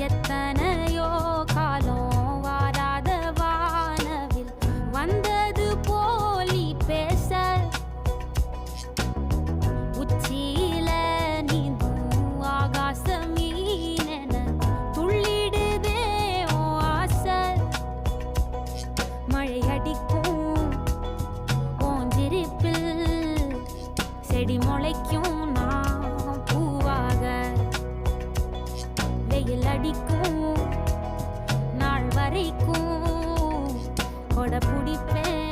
எத்தனையோ காலம் வாராத வானவில் வந்தது போலி பேச உச்சியில நீந்தும் ஆகாச மீனென துள்ளிடுதே ஓ ஆசை மழை அடிக்கும் ஓஞ்சிருப்பில் செடி முளைக்கும் நான் பூவாக வெயில் அடிக்கும் நாள் வரைக்கும் கொடை பிடிப்பேன்